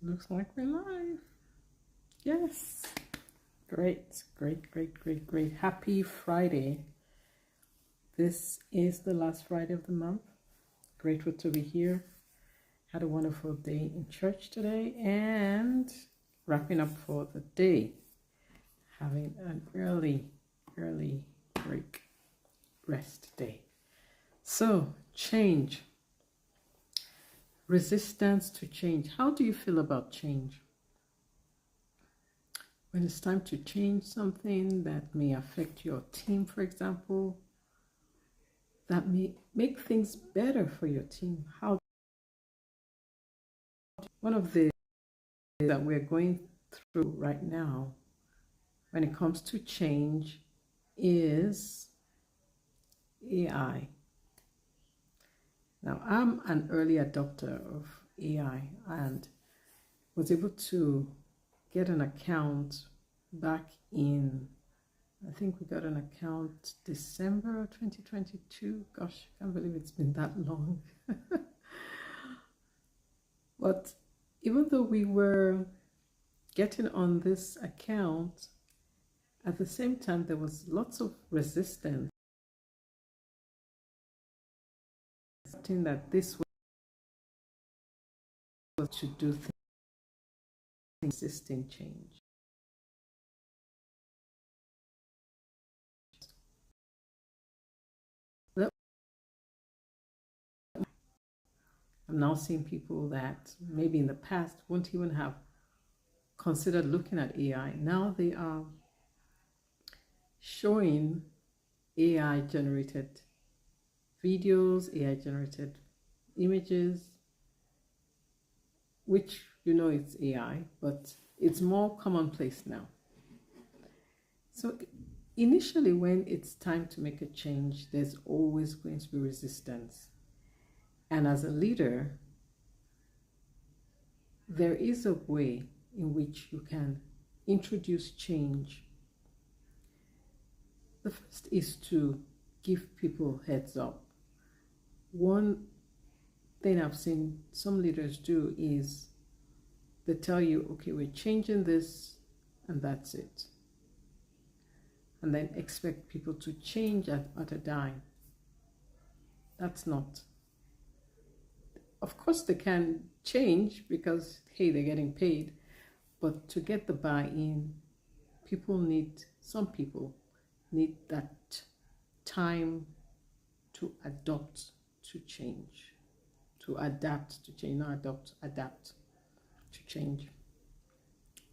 Looks like we're live. Yes. Great, great, great, great, great. Happy Friday. This is the last Friday of the month. Grateful to be here. Had a wonderful day in church today and wrapping up for the day. Having an early break, rest day. So, change. Resistance to change. How do you feel about change? When it's time to change something that may affect your team, for example, that may make things better for your team. One of the things that we're going through right now when it comes to change is AI. Now, I'm an early adopter of AI and was able to get an account back in, I think we got an account December 2022. Gosh, I can't believe it's been that long. But even though we were getting on this account, at the same time, there was lots of resistance that this was to do things existing change. I'm now seeing people that maybe in the past wouldn't even have considered looking at AI. Now they are showing AI generated videos, AI generated images, which it's AI, but it's more commonplace now. So initially, when it's time to make a change, there's always going to be resistance. And as a leader, there is a way in which you can introduce change. The first is to give people heads up. One thing I've seen some leaders do is they tell you, okay, we're changing this and that's it. And then expect people to change at a dime. That's not. Of course, they can change because, hey, they're getting paid. But to get the buy-in, some people need that time to adopt to change, to adapt to change, not adopt, adapt to change.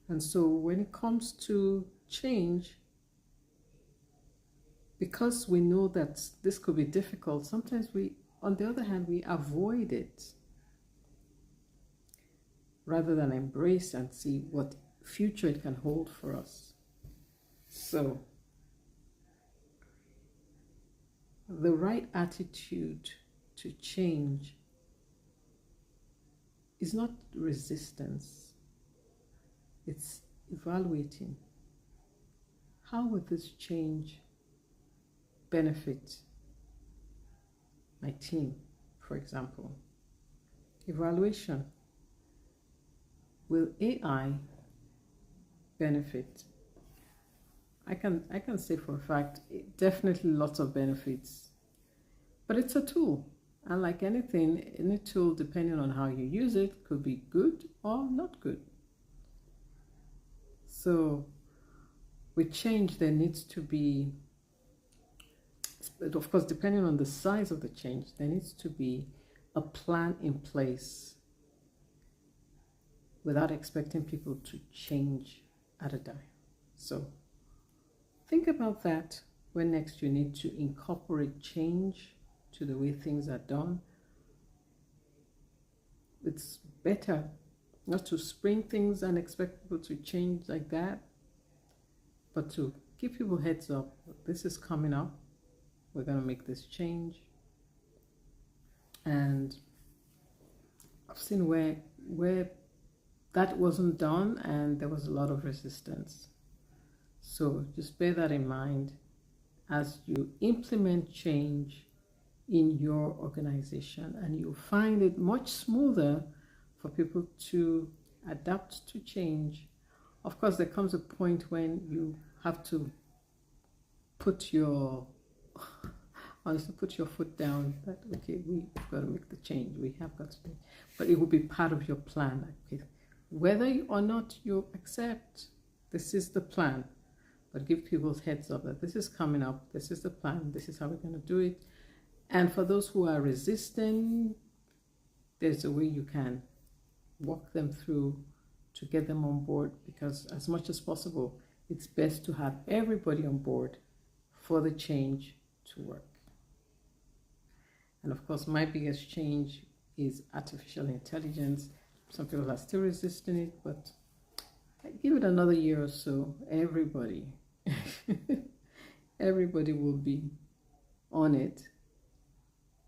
And so when it comes to change, because we know that this could be difficult, sometimes on the other hand, we avoid it rather than embrace and see what future it can hold for us. So the right attitude to change is not resistance. It's evaluating. How will this change benefit my team, for example? Evaluation. Will AI benefit? I can say for a fact, definitely lots of benefits. But it's a tool. And like anything, any tool, depending on how you use it, could be good or not good. So with change, there needs to be, of course, depending on the size of the change, there needs to be a plan in place without expecting people to change at a dime. So think about that when next you need to incorporate change to the way things are done. It's better not to spring things and expect people to change like that, but to give people heads up. This is coming up. We're going to make this change. And I've seen where that wasn't done and there was a lot of resistance. So just bear that in mind as you implement change in your organization, and you'll find it much smoother for people to adapt to change. Of course, there comes a point when you have to put your honestly put your foot down that okay, we've got to make the change, we have got to do it. But it will be part of your plan. Okay, whether or not you accept, this is the plan, but give people heads up that this is coming up, this is the plan, this is how we're going to do it. And for those who are resistant, there's a way you can walk them through to get them on board, because as much as possible, it's best to have everybody on board for the change to work. And of course, my biggest change is artificial intelligence. Some people are still resisting it, but give it another year or so, everybody will be on it,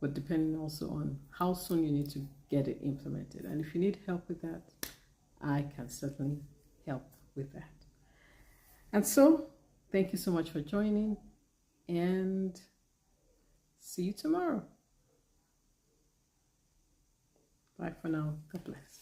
but depending also on how soon you need to get it implemented. And if you need help with that, I can certainly help with that. And so, thank you so much for joining, and see you tomorrow. Bye for now. God bless.